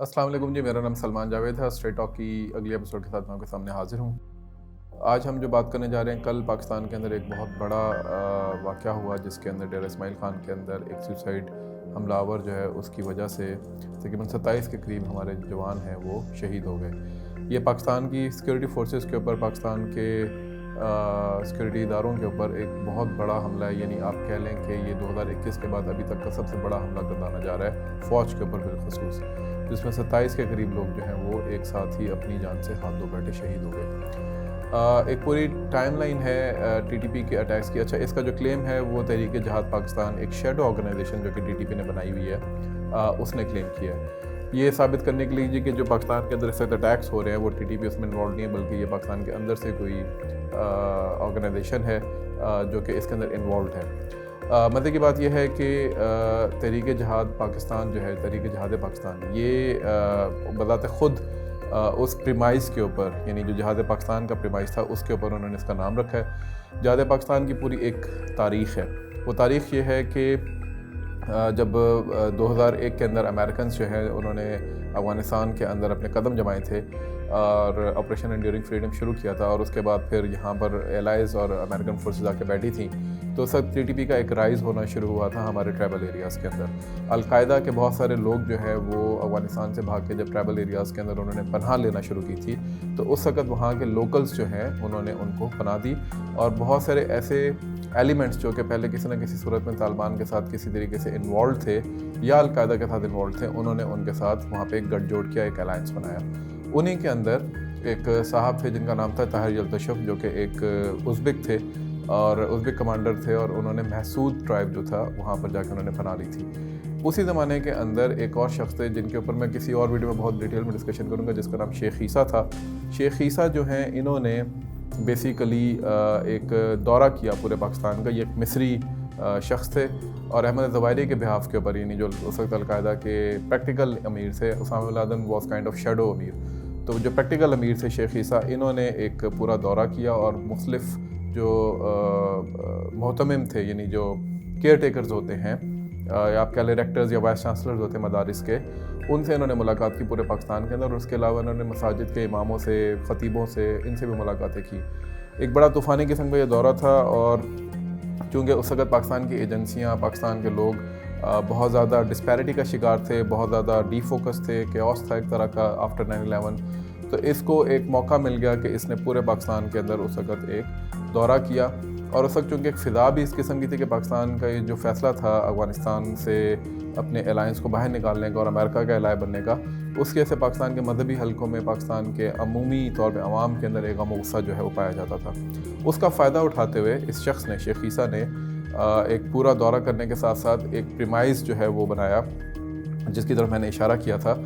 अस्सलाम वालेकुम जी, मेरा नाम सलमान जावेद है। स्ट्रेट टॉक की अगली एपिसोड के साथ मैं आपके सामने हाजिर हूँ। आज हम जो बात करने जा रहे हैं, कल पाकिस्तान के अंदर एक बहुत बड़ा वाक़या हुआ जिसके अंदर डेरा इस्माइल ख़ान के अंदर एक सुसाइड हमलावर जो है उसकी वजह से तकरीबन 27 के करीब हमारे जवान हैं वो शहीद हो गए। ये पाकिस्तान की सिक्योरिटी फोर्सेस के ऊपर, पाकिस्तान के सिक्योरिटी इदारों के ऊपर एक बहुत बड़ा हमला है। यानी आप कह लें कि ये 2021 के बाद अभी तक का सबसे बड़ा हमला गर्दाना जा रहा है फ़ौज के ऊपर बिलखसूस, जिसमें 27 के करीब लोग जो हैं वो एक साथ ही अपनी जान से हाथ धो बैठे शहीद हो गए। एक पूरी टाइमलाइन है टीटीपी के अटैक्स की। अच्छा, इसका जो क्लेम है वो तहरीक जहाद पाकिस्तान, एक शेडो ऑर्गेनाइजेशन जो कि टीटीपी ने बनाई हुई है, उसने क्लेम किया है। ये साबित करने के लिए कि जो पाकिस्तान के अंदर इस वक्त अटैक्स हो रहे हैं वो टीटीपी उसमें इन्वॉल्व नहीं है, बल्कि ये पाकिस्तान के अंदर से कोई ऑर्गेनाइजेशन है जो कि इसके अंदर इन्वॉल्व है। मज़े की बात यह है कि तहरीक जहाद पाकिस्तान जो है, तहरीक जहाद पाकिस्तान, ये बज़ात ख़ुद उस प्रीमाइस के ऊपर, यानी जो जहाद पाकिस्तान का प्रीमाइस था उसके ऊपर उन्होंने इसका नाम रखा है। जहाद पाकिस्तान की पूरी एक तारीख़ है। वो तारीख़ ये है कि जब 2001 के अंदर अमेरिकन जो हैं उन्होंने अफ़गानिस्तान के अंदर अपने कदम जमाए थे और ऑपरेशन एंड्यूरिंग फ्रीडम शुरू किया था, और उसके बाद फिर यहाँ पर एलाइज़ और अमेरिकन फोर्सेस आके बैठी थी, तो सब टीटीपी का एक राइज़ होना शुरू हुआ था हमारे ट्राइबल एरियाज़ के अंदर। अलकायदा के बहुत सारे लोग जो है वो अफ़गानिस्तान से भाग के जब ट्राइबल एरियाज़ के अंदर उन्होंने पनाह लेना शुरू की थी, तो उस वक़्त वहाँ के लोकल्स जो हैं उन्होंने उनको पनाह दी, और बहुत सारे ऐसे एलिमेंट्स जो कि पहले किसी न किसी सूरत में तालिबान के साथ किसी तरीके से इन्वॉल्व थे या अलकायदा के साथ इन्वॉल्व थे, उन्होंने उनके साथ वहाँ पे एक गठजोड़ किया, एक अलायंस बनाया। उन्हीं के अंदर एक साहब थे जिनका नाम था ताहिर यल्तशफ, जो कि एक उज़्बेक थे और उज़्बेक कमांडर थे, और उन्होंने महसूद ट्राइब जो था वहाँ पर जाकर उन्होंने पनाह ली थी। उसी ज़माने के अंदर एक और शख्स थे जिनके ऊपर मैं किसी और वीडियो में बहुत डिटेल में डिस्कशन करूँगा, जिसका नाम शेख ईसा था। शेख ईसा जो हैं, इन्होंने बेसिकली एक दौरा किया पूरे पाकिस्तान का। ये एक मिस्री शख्स थे और अहमद ज़वाहिरी के बिहाफ के ऊपर, यानी जो उस वक्त अलकायदा के प्रैक्टिकल अमीर थे, Osama bin Laden was kind of shadow अमीर, तो जो प्रैक्टिकल अमीर थे शेख ईसा, इन्होंने एक पूरा दौरा किया और मुख्तलिफ जो मोहतमिम थे, यानी जो केयर टेकर्स होते हैं या आप कह लें रेक्टर्स या वाइस चांसलर्स होते हैं मदारिस के, उनसे इन्होंने मुलाकात की पूरे पाकिस्तान के अंदर। और उसके अलावा इन्होंने मसाजिद के इमामों से, ख़तीबों से, इनसे भी मुलाकातें की। एक बड़ा तूफ़ानी किस्म का ये दौरा था, और चूँकि उस वक़्त पाकिस्तान की एजेंसियाँ, पाकिस्तान के लोग बहुत ज़्यादा डिस्पैरिटी का शिकार थे, बहुत ज़्यादा डीफोकस थे, केओस था एक तरह का आफ्टर 9/11, तो इसको एक मौका मिल गया कि इसने पूरे पाकिस्तान के अंदर उस वक़्त एक दौरा किया। और उस वक्त चूँकि एक फ़िज़ा भी इस किस्म की थी कि पाकिस्तान का ये जो फ़ैसला था अफ़गानिस्तान से अपने अलायंस को बाहर निकालने का और अमेरिका का एलाय बनने का, उसकी वजह से पाकिस्तान के मजहबी हलकों में, पाकिस्तान के अमूमी तौर पे अवाम के अंदर एक गम गुस्सा जो है वो पाया जाता था। उसका फ़ायदा उठाते हुए इस शख्स ने, शेख ईसा ने, एक पूरा दौरा करने के साथ साथ एक प्रीमाइस जो है वो बनाया, जिसकी तरफ मैंने इशारा किया था,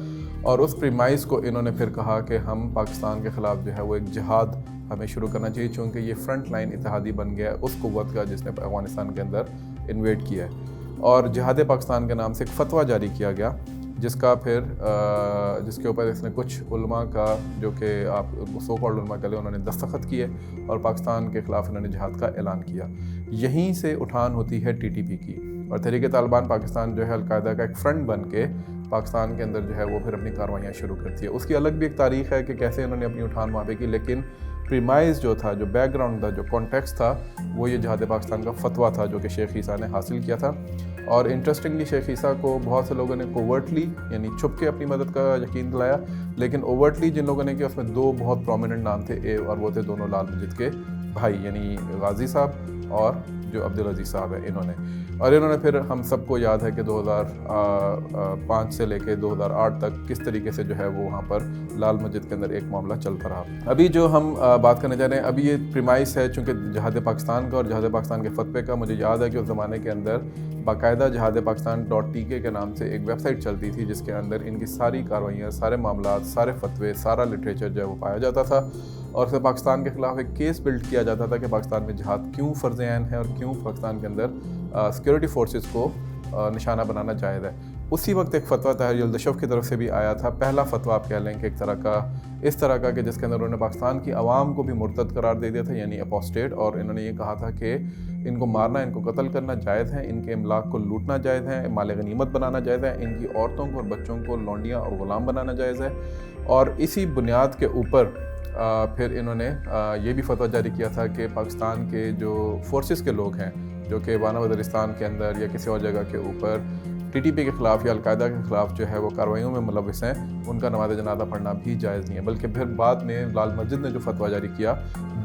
और उस प्रीमाइस को इन्होंने फिर कहा कि हम पाकिस्तान के ख़िलाफ़ जो है वो एक जिहाद हमें शुरू करना चाहिए, चूँकि ये फ्रंट लाइन इत्तेहादी बन गया है उस कुव्वत का जिसने अफ़गानिस्तान के अंदर इन्वेड किया है। और जिहाद पाकिस्तान के नाम से एक फ़तवा जारी किया गया, जिसका फिर जिसके ऊपर इसने कुछ उलमा का, जो कि आप सो कॉल्ड उलमा के लिए, उन्होंने दस्तखत किए और पाकिस्तान के ख़िलाफ़ इन्होंने जिहाद का ऐलान किया। यहीं से उठान होती है टीटीपी की, और तहरीक तालिबान पाकिस्तान जो है अलकायदा का एक फ्रंट बन के पाकिस्तान के अंदर जो है वो फिर अपनी कार्रवाइयाँ शुरू करती है। उसकी अलग भी एक तारीख़ है कि कैसे इन्होंने अपनी उठान वहाँ पे की, लेकिन प्रीमाइस जो था, जो बैकग्राउंड था, जो कॉन्टेक्स्ट था, वो ये जिहाद पाकिस्तान का फ़तवा था जो कि शेख ईसा ने हासिल किया था। और इंटरेस्टिंगली शेख ईसा को बहुत से लोगों ने कोवर्टली, यानी छुप के अपनी मदद का यकीन दिलाया, लेकिन ओवर्टली जिन लोगों ने किया उसमें दो बहुत प्रोमिनेंट नाम थे, और वो थे दोनों लाल मस्जिद के भाई, यानी गाजी साहब और जो अब्दुल अजीज़ साहब है, इन्होंने फिर हम सबको याद है कि 2005 से लेके 2008 तक किस तरीके से जो है वो वहाँ पर लाल मस्जिद के अंदर एक मामला चलता रहा। अभी जो हम बात करने जा रहे हैं, अभी ये प्रीमाइस है चूँकि जहाद पाकिस्तान का और जहाद पाकिस्तान के फतवे का। मुझे याद है कि उस ज़माने के अंदर बाकायदा जहाद पाकिस्तान.tk के नाम से एक वेबसाइट चलती थी, जिसके अंदर इनकी सारी कार्रवाइयाँ, सारे मामलात, सारे फतवे, सारा लिटरेचर जो है वो पाया जाता था, और फिर पाकिस्तान के ख़िलाफ़ एक केस बिल्ड किया जाता था कि पाकिस्तान में जिहाद क्यों फ़र्ज़ ऐन है और क्यों पाकिस्तान के अंदर सिक्योरिटी फोर्सेस को निशाना बनाना जायज़ है। उसी वक्त एक फ़तवा तहरीर अल-दशफ की तरफ से भी आया था, पहला फ़तवा आप कह लें कि एक तरह का इस तरह का कि जिसके अंदर उन्होंने पाकिस्तान की आवाम को भी मुर्तद करार दे दिया था, यानी अपोस्टेट, और इन्होंने ये कहा था कि इनको मारना, इनको कत्ल करना जायज़ है, इनके इमलाक को लूटना जायज़ है, माल गनीमत बनाना जायज़ है, इनकी औरतों को और बच्चों को लौंडियाँ और ग़ुलाम बनाना जायज़ है। और इसी बुनियाद के ऊपर फिर इन्होंने ये भी फतवा जारी किया था कि पाकिस्तान के जो फोर्सेस के लोग हैं जो कि वाना वज़ीरिस्तान के अंदर या किसी और जगह के ऊपर टीटीपी के ख़िलाफ़ या अलकायदा के ख़िलाफ़ जो है वो कार्रवाइयों में मुलविस हैं, उनका नमाज़ जनाज़ा पढ़ना भी जायज़ नहीं है। बल्कि फिर बाद में लाल मस्जिद ने जो फतवा जारी किया,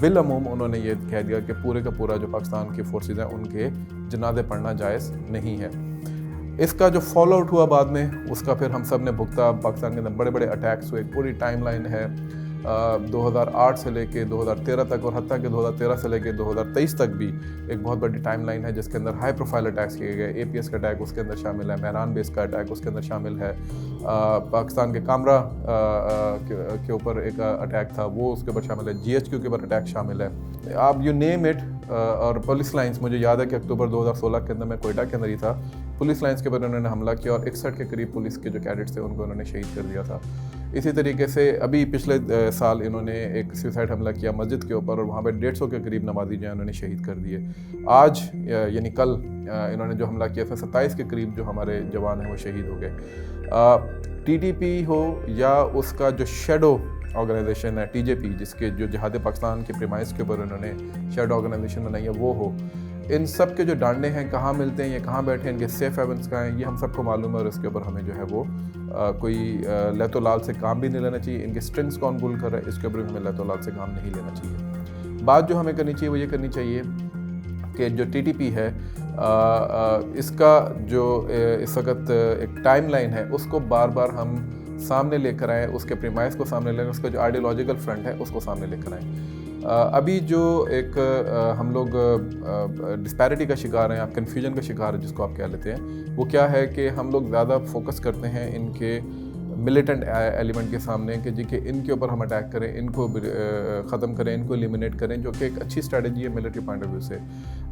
बिलअमूम उन्होंने ये कह दिया कि पूरे का पूरा जो पाकिस्तान के फोर्सेस हैं उनके जनाज़े पढ़ना जायज़ नहीं है। इसका जो फॉलो आउट हुआ बाद में, उसका फिर हम सब ने भुगता। पाकिस्तान के अंदर बड़े बड़े अटैक्स हुए, पूरी टाइम लाइन है 2008 से लेके 2013 तक, और हत्ता कि 2013 से लेके 2023 तक भी एक बहुत बड़ी टाइम लाइन है जिसके अंदर हाई प्रोफाइल अटैक्स किए गए। APS का अटैक उसके अंदर शामिल है, मेहरान बेस का अटैक उसके अंदर शामिल है, पाकिस्तान के कामरा के ऊपर एक अटैक था वो उसके ऊपर शामिल है, GHQ के ऊपर अटैक शामिल है, आप यू नेम इट। और पुलिस लाइंस, मुझे याद है कि अक्टूबर 2016 के अंदर मैं कोयटा के अंदर ही था, पुलिस लाइंस के ऊपर उन्होंने हमला किया और 61 के करीब पुलिस के जो कैडेट्स थे उनको उन्होंने शहीद कर दिया था। इसी तरीके से अभी पिछले साल इन्होंने एक सुसाइड हमला किया मस्जिद के ऊपर और वहाँ पे 150 के करीब नमाजी जो है उन्होंने शहीद कर दिए। आज यानी कल इन्होंने जो हमला किया था 27 के करीब जो हमारे जवान हैं वो शहीद हो गए। TTP हो या उसका जो शेडो ऑर्गेनाइजेशन है TJP, जिसके जो जिहाद पाकिस्तान के प्रीमाइस के ऊपर उन्होंने शेडो ऑर्गेनाइजेशन बनाई है, वो हो, इन सब के जो डांडे हैं कहाँ मिलते हैं, ये कहाँ बैठे हैं, इनके सेफ हेवन्स कहाँ हैं, ये हम सबको मालूम है। और इसके ऊपर हमें जो है वो कोई लहतो लाल से काम भी नहीं लेना चाहिए। इनके स्ट्रिंग्स कौन पुल कर रहा है, इसके ऊपर हमें लहतो लाल से काम नहीं लेना चाहिए। बात जो हमें करनी चाहिए वो ये करनी चाहिए कि जो TTP है इसका जो इस वक्त एक टाइम लाइन है उसको बार बार हम सामने लेकर आएँ, उसके प्रीमाइस को सामने लेकर, उसका जो आइडियोलॉजिकल फ्रंट है उसको सामने लेकर आएँ। अभी जो एक हम लोग डिस्पैरिटी का शिकार हैं, आप कन्फ्यूजन का शिकार है जिसको आप कह लेते हैं, वो क्या है कि हम लोग ज़्यादा फोकस करते हैं इनके मिलिटेंट एलिमेंट के सामने कि जी कि इनके ऊपर हम अटैक करें, इनको ख़त्म करें, इनको एलिमिनेट करें, जो कि एक अच्छी स्ट्रैटेजी है मिलिट्री पॉइंट ऑफ व्यू से।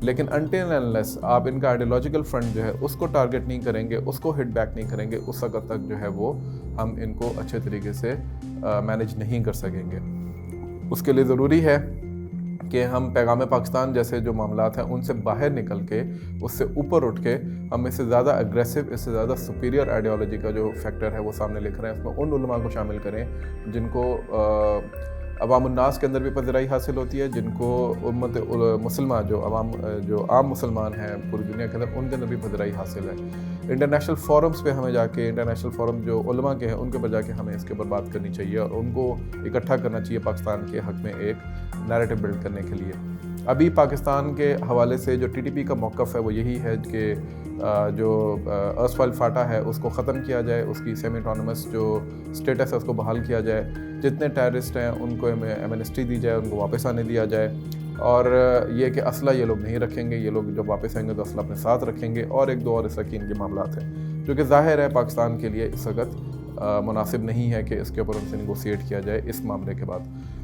लेकिन अनटिल अनलेस आप इनका आइडियोलॉजिकल फ्रंट जो है उसको टारगेट नहीं करेंगे, उसको हिट बैक नहीं करेंगे, उस वक्त तक जो है वो हम इनको अच्छे तरीके से मैनेज नहीं कर सकेंगे। उसके लिए ज़रूरी है कि हम पैगाम पाकिस्तान जैसे जो मामलात हैं उनसे बाहर निकल के, उससे ऊपर उठ के हम इससे ज़्यादा अग्रेसिव, इससे ज़्यादा सुपीरियर आइडियोलॉजी का जो फैक्टर है वो सामने लेकर आएँ। उसमें उन उलमा को शामिल करें जिनको अवामुन्नास के अंदर भी पज़राई हासिल होती है, जिनको उम्मत मुसलमान जो आम मुसलमान हैं पूरी दुनिया के अंदर, उनके अंदर भी पज़राई हासिल है। इंटरनेशनल फोरम्स पे हमें जाके, इंटरनेशनल फोरम जो उलमा के हैं उनके ऊपर जाके हमें इसके ऊपर बात करनी चाहिए और उनको इकट्ठा करना चाहिए पाकिस्तान के हक़ में एक नैरेटिव बिल्ड करने के लिए। अभी पाकिस्तान के हवाले से जो TTP का मौक़िफ़ है वो यही है कि जो अर्सवाइल फाटा है उसको ख़त्म किया जाए, उसकी सेमी ऑटोनमस जो स्टेटस है उसको बहाल किया जाए, जितने टेररिस्ट हैं उनको एमनेस्टी दी जाए, उनको वापस आने दिया जाए, और ये कि असला ये लोग नहीं रखेंगे, ये लोग जब वापस आएंगे तो असला अपने साथ रखेंगे, और एक दो और इस तरह के इनके मामलात हैं जो कि ज़ाहिर है पाकिस्तान के लिए इस वक्त मुनासिब नहीं है कि इसके ऊपर उनसे नेगोशिएट किया जाए इस मामले के बाद।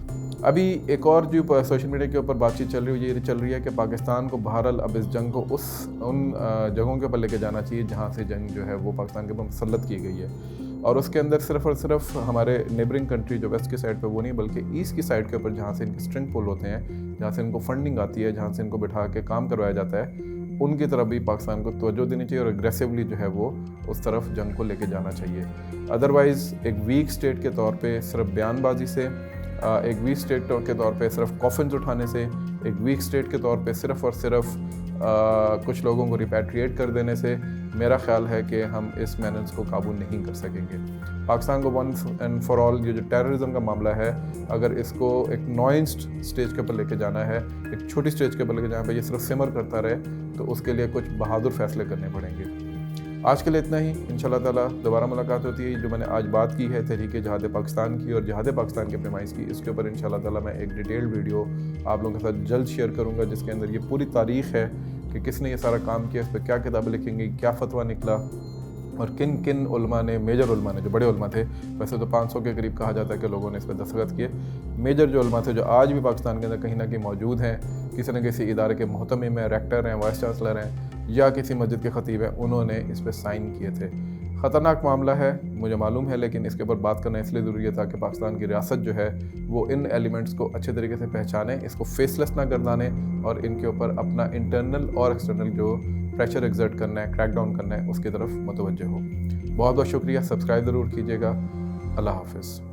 अभी एक और जो सोशल मीडिया के ऊपर बातचीत चल रही है कि पाकिस्तान को बहरहाल अब इस जंग को उन जगहों के ऊपर लेके जाना चाहिए जहाँ से जंग जो है वो पाकिस्तान के ऊपर मुसल्लत की गई है, और उसके अंदर सिर्फ़ और सिर्फ हमारे नेबरिंग कंट्री जो वेस्ट की साइड पे वो नहीं बल्कि ईस्ट की साइड के ऊपर जहाँ से इनके स्ट्रिंग पुल होते हैं, जहाँ से इनको फंडिंग आती है, जहाँ से इनको बिठा के काम करवाया जाता है, उनकी तरफ भी पाकिस्तान को तवज्जो देनी चाहिए और एग्रेसिवली जो है वो उस तरफ जंग को लेके जाना चाहिए। अदरवाइज़ एक वीक स्टेट के तौर पे सिर्फ बयानबाजी से, एक वीक स्टेट के तौर पे सिर्फ कॉफिन्स उठाने से, एक वीक स्टेट के तौर पे सिर्फ और सिर्फ कुछ लोगों को रिपैट्रिएट कर देने से मेरा ख्याल है कि हम इस मेनेंस को काबू नहीं कर सकेंगे। पाकिस्तान को वन एंड फॉर ऑल ये जो टेररिज्म का मामला है, अगर इसको एक नॉइंस्ड स्टेज के ऊपर लेके जाना है, एक छोटी स्टेज के ऊपर लेके जाना है, ये सिर्फ सिमर करता रहे, तो उसके लिए कुछ बहादुर फैसले करने पड़ेंगे। आज के लिए इतना ही। इंशाल्लाह ताला दोबारा मुलाकात होती है। जो मैंने आज बात की है तहरीक जिहाद पाकिस्तान की और जिहाद पाकिस्तान के प्रेमाइस की, इसके ऊपर इंशाल्लाह ताला मैं एक डिटेल्ड वीडियो आप लोगों के साथ जल्द शेयर करूँगा, जिसके अंदर ये पूरी तारीख़ है कि किसने ये सारा काम किया, इस पर क्या किताबें लिखेंगी, क्या फतवा निकला, और किन किन उलमा ने, मेजर उलमा ने, जो बड़े उलमा थे, वैसे तो 500 के करीब कहा जाता है कि लोगों ने इस पर दस्तखत किए, मेजर जो उलमा थे जो आज भी पाकिस्तान के अंदर कहीं ना कहीं मौजूद हैं, किसी न किसी इदारे के मोहतमिम हैं, रेक्टर हैं, वाइस चांसलर हैं, या किसी मस्जिद के ख़तीब हैं, उन्होंने इस पर साइन किए थे। ख़तरनाक मामला है मुझे मालूम है, लेकिन इसके ऊपर बात करना इसलिए ज़रूरी है ताकि पाकिस्तान की रियासत जो है वो इन एलिमेंट्स को अच्छे तरीके से पहचाने, इसको फेसलेस ना गर्दाने और इनके ऊपर अपना इंटरनल और एक्सटर्नल जो प्रेशर एग्जर्ट करना है, क्रैक डाउन करना है, उसकी तरफ मुतवज्जह हो। बहुत बहुत शुक्रिया, सब्सक्राइब ज़रूर कीजिएगा। अल्लाह हाफ़िज़।